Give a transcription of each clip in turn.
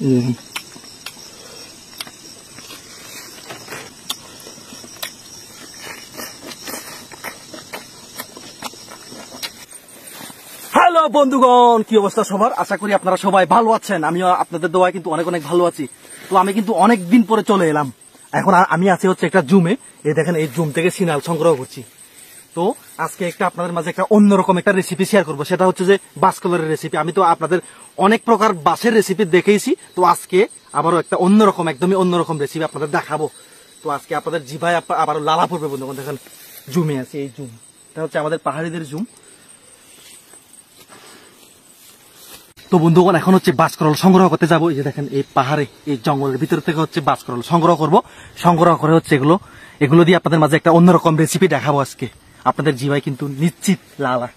Hello বন্ধুগণ, কি অবস্থা সবার? আশা করি আপনারা সবাই ভালো আছেন। আমিও আপনাদের দোয়ায় কিন্তু অনেক অনেক ভালো আছি। তো আমি কিন্তু অনেক দিন পরে চলে এলাম। এখন আমি আছি হচ্ছে একটা জুমে। এই দেখেন, এই জুম থেকে সিনাল সংগ্রহ করছি। তো আজকে একটা আপনাদের মাঝে একটা অন্যরকম একটা রেসিপি শেয়ার করবো। সেটা হচ্ছে যে বাসকলের রেসিপি। আমি তো আপনাদের অনেক প্রকার বাসের রেসিপি দেখেইছি। তো আজকে আবারও একটা অন্যরকম, একদমই অন্যরকম রেসিপি আপনাদের দেখাবো। তো আজকে আপনাদের জিভায় আবারও লালা পড়বে বন্ধুগণ। দেখেন জুমে আছে, এই জুম, এটা হচ্ছে আমাদের পাহাড়িদের জুম। তো বন্ধুগণ, এখন হচ্ছে বাসকরল সংগ্রহ করতে যাবো। এই যে দেখেন, এই পাহাড়ে, এই জঙ্গলের ভিতর থেকে হচ্ছে বাসকরল সংগ্রহ করব। সংগ্রহ করে হচ্ছে এগুলো দিয়ে আপনাদের মাঝে একটা অন্যরকম রেসিপি দেখাবো আজকে। আপনাদের জিভায় কিন্তু নিশ্চিত লালা।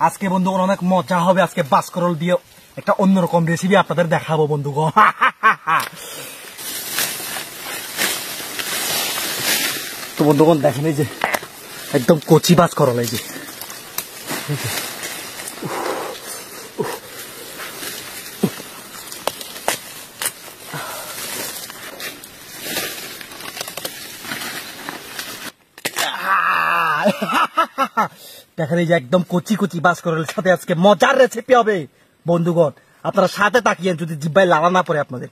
আজকে বন্ধুগণ অনেক মজা হবে। আজকে বাসকরল দিয়ে একটা অন্যরকম রেসিপি আপনাদের দেখাবো বন্ধুগণ। তো বন্ধুগণ দেখেন, এই যে একদম কচি বাসকরল, এই যে দেখেন, এই যে একদম কচি কচি বাসকরলের সাথে আজকে মজার রেসিপি হবে বন্ধুগণ। আপনারা সাথে তাকিয়েন যদি জিব্বায় লালা না পড়ে আপনাদের।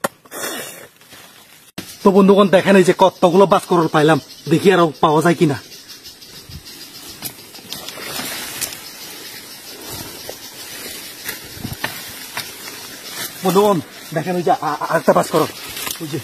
তো বন্ধুগণ দেখেন, এই যে কতগুলো বাসকরল পাইলাম, দেখি আরো পাওয়া যায় কিনা। বন্ধুগণ দেখেন, ওই যে আরেকটা বাসকরল, ওই যে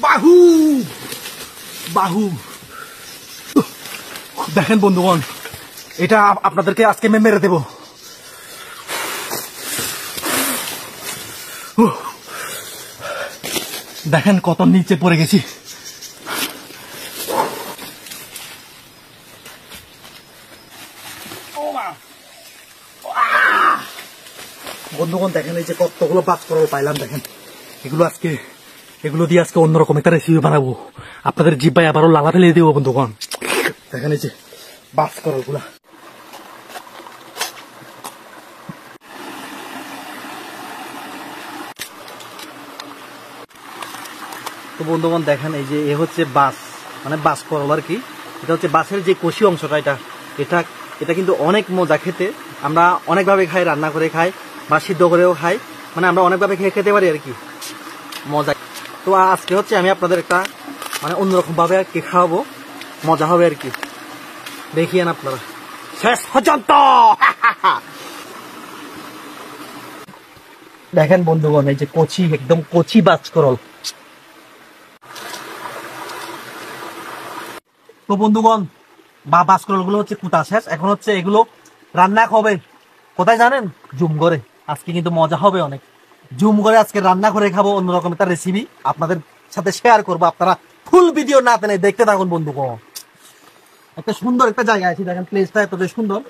বাহু বাহু। দেখেন বন্ধুগণ, এটা আপনাদেরকে আজকে মেরে দেব। দেখেন কত নিচে পড়ে গেছি। বন্ধুগণ দেখেন, এই যে কতগুলো বাসকরল পাইলাম। দেখেন এগুলো দিয়ে আজকে অন্যরকম একটা রেসিপি বানাবো। আপনাদের জিব্বায় আবারও লালা ফেলে দেবো বন্ধুগণ। দেখেন এই যে বাসকরল গুলা। তো বন্ধুগণ দেখেন, এই যে এ হচ্ছে বাস, মানে বাসকরল আর কি। এটা হচ্ছে বাসের যে কষি অংশটা, এটা কিন্তু অনেক মজা খেতে। আমরা অনেকভাবে খাই, রান্না করে খাই বা সিদ্ধ করেও খাই, মানে আমরা অনেকভাবে খেতে পারি আর কি, মজা। তো আজকে হচ্ছে আমি আপনাদের একটা মানে অন্যরকম ভাবে আর কি খাওয়াবো, মজা হবে আর কি। দেখিয়েন আপনারা শেষ পর্যন্ত। দেখেন বন্ধুগণ, এই যে কচি, একদম কচি বাসকরল। তো বন্ধুগণ বাসকরল গুলো হচ্ছে কুটা শেষ। এখন হচ্ছে এগুলো রান্না হবে কোথায় জানেন? জুম করে। আজকে কিন্তু মজা হবে অনেক। জুম করে আজকে রান্না করে খাবো, অন্যরকম একটা রেসিপি আপনাদের সাথে শেয়ার করবো। আপনারা ফুল ভিডিও না টেনে দেখতে থাকুন বন্ধুগণ। একটা সুন্দর একটা জায়গা আছে, দেখেন প্লেসটা এতটাই সুন্দর,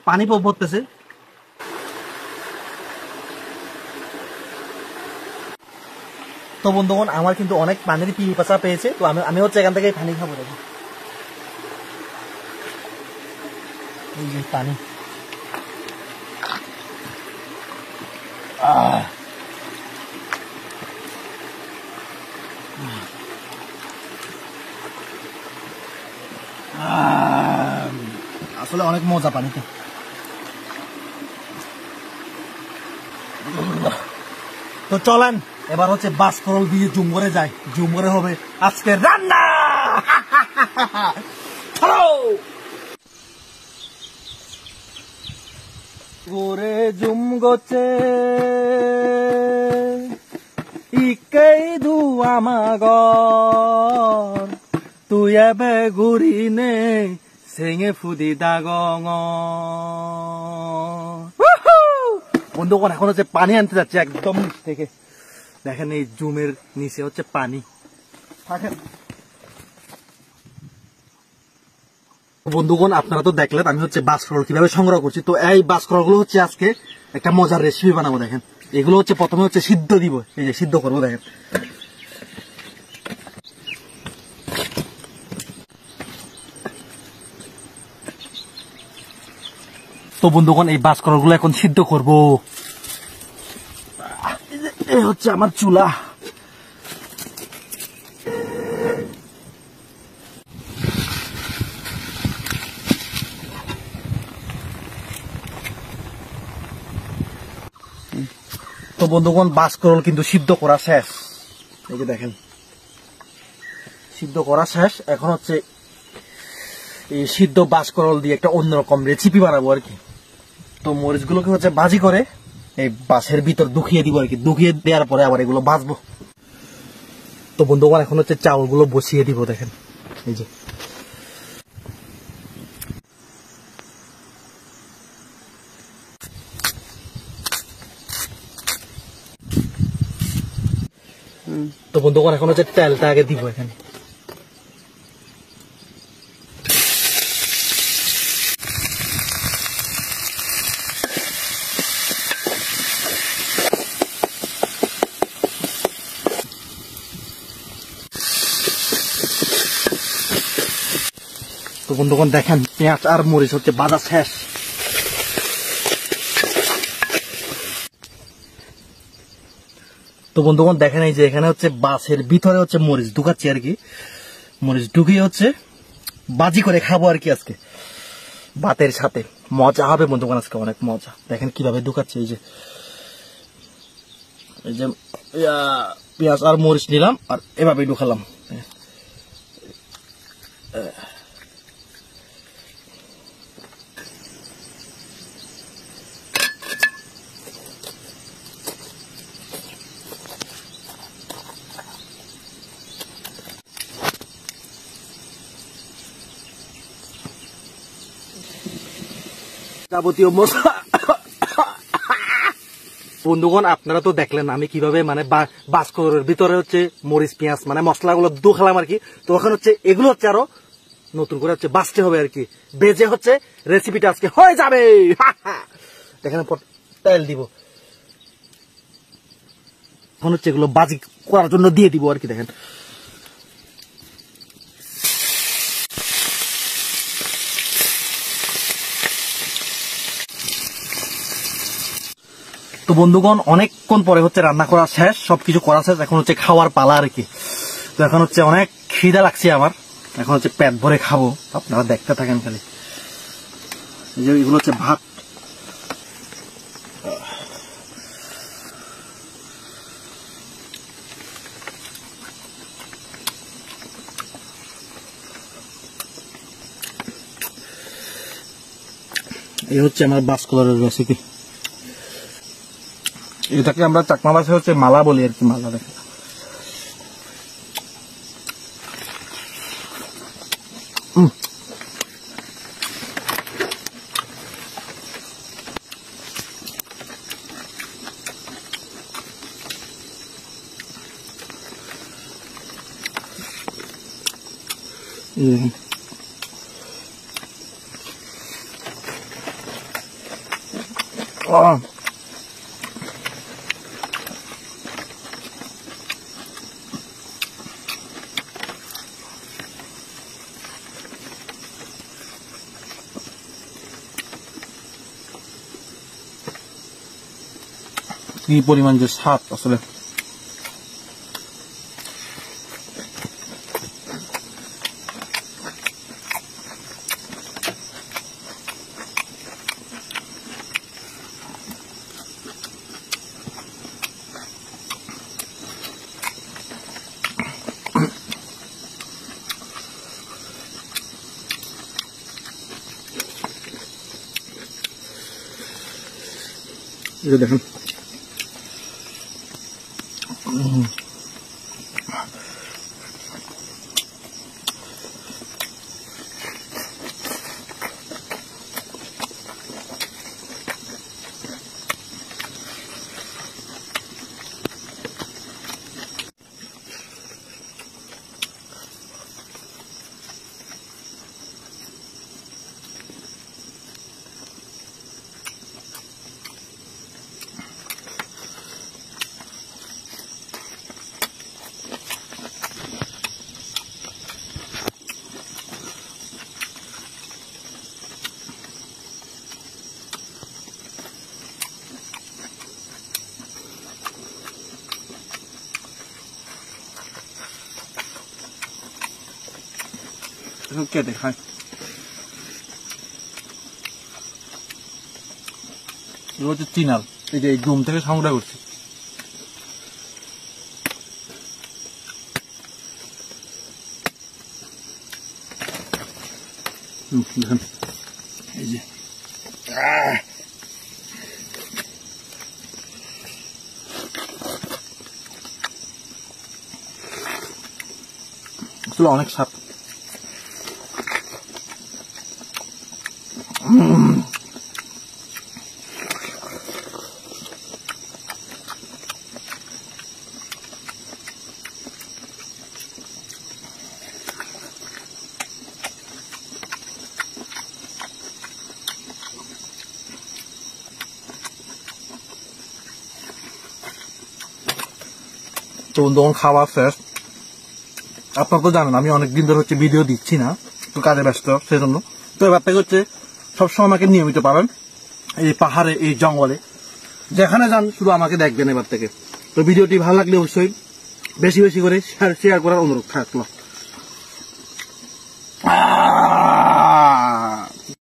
পানি পড়তেছে। তো বন্ধুগণ আমার কিন্তু অনেক পানির পিপাসা পেয়েছে। তো আমি হচ্ছে এখান থেকে পানি খাবো। দেখো এই যে পানি। আসলে অনেক মজা পানিতে। তো চলেন এবার হচ্ছে বাসকরল দিয়ে জুম করে যাই। জুম করে হবে আজকে রান্না। ওরে জুম গোছে ইকেই ধুয়া মাগর তুই এবে ঘুরি নে সেঙে ফুদি দাগং। বন্ধুগণ এখন হচ্ছে পানি আনতে যাচ্ছে একদম নিচ থেকে। দেখেন এই জুমের নিচে হচ্ছে পানি। থাকেন। বন্ধুগণ আপনারা তো দেখলেন আমি হচ্ছে বাসকরল কিভাবে সংগ্রহ করছি। তো এই বাসকরল গুলো হচ্ছে আজকে একটা মজার রেসিপি বানাবো। দেখেন এগুলো হচ্ছে প্রথমে হচ্ছে সিদ্ধ দিব, এই যে সিদ্ধ করবো দেখেন। তো বন্ধুগণ এই বাসকরল গুলো এখন সিদ্ধ করবো। এই হচ্ছে আমার চুলা। তো বন্ধুগণ বাসকরল কিন্তু সিদ্ধ করা শেষ, এই যে দেখেন সিদ্ধ করা শেষ। এখন হচ্ছে এই সিদ্ধ বাসকরল দিয়ে একটা অন্যরকম রেসিপি বানাবো আর কি। তো মরিচগুলোকে হচ্ছে ভাজি করে এই বাসের ভিতর ঢুকিয়ে দিব আর কি। ঢুকিয়ে দেওয়ার পরে আবার এগুলো ভাজবো। তো বন্ধুগণ এখন হচ্ছে চাউলগুলো বসিয়ে দিব দেখেন, এই যে তো বন্ধুগণ এখন হচ্ছে তেলটা আগে দিব এখানে। তো বন্ধুগণ দেখেন পেঁয়াজ আর মরিচ হচ্ছে ভাজা শেষ। তো বন্ধুগণ দেখেন এই যে এখানে হচ্ছে বাসের ভিতরে হচ্ছে মরিচ ঢুকাচ্ছি আর কি। মরিচ ঢুকিয়ে হচ্ছে বাজি করে খাবো আর কি আজকে ভাতের সাথে। মজা হবে বন্ধুগণ আজকে, অনেক মজা। দেখেন কিভাবে ঢুকাচ্ছি, এই যে পেঁয়াজ আর মরিচ নিলাম আর এভাবে ঢুকালাম। যাবতীয় মশলা। বন্ধুগণ আপনারা তো দেখলেন আমি কিভাবে মানে বাসকরের ভিতরে হচ্ছে মরিচ পেঁয়াজ মানে মশলাগুলো ঢুকালাম আর কি। তো এখন হচ্ছে এগুলো হচ্ছে আরো নতুন করে হচ্ছে বাছতে হবে আর কি। বেজে হচ্ছে রেসিপিটা আজকে হয়ে যাবে। দেখেন তেল দিব, এখন হচ্ছে এগুলো বাজি করার জন্য দিয়ে দিব আর কি। দেখেন তো বন্ধুগণ অনেকক্ষণ পরে হচ্ছে রান্না করা শেষ, সবকিছু করা শেষ। এখন হচ্ছে খাওয়ার পালা আর কি। তো এখন হচ্ছে অনেক খিদা লাগছে আমার, এখন হচ্ছে পেট ভরে খাবো। আপনারা দেখতে থাকেন খালি। এই যে এগুলো হচ্ছে ভাত। এই হচ্ছে আমার বাসকরলের রেসিপি। এটাকে আমরা চাকমা ভাষায় হচ্ছে মালা বলি আর কি। মালা দেখে কি পরিমাণ যে স্বাদ আসলে। দেখেন কেটে খাই। এগুলো হচ্ছে চিনাল, এই যে এই জুম থেকে সংগ্রহ করছি। দেখেন এই যে অনেক স্বাদ। তো তখন খাওয়া শেষ। আপনারা তো জানেন আমি অনেকদিন ধরে হচ্ছে ভিডিও দিচ্ছি না, তো কাজে ব্যস্ত সেজন্য। তো এবার থেকে হচ্ছে সবসময় আমাকে নিয়মিত পাবেন এই পাহাড়ে, এই জঙ্গলে, যেখানে যান শুধু আমাকে দেখবেন এবার থেকে। তো ভিডিওটি ভালো লাগলে অবশ্যই বেশি বেশি করে শেয়ার করার অনুরোধ থাকলো।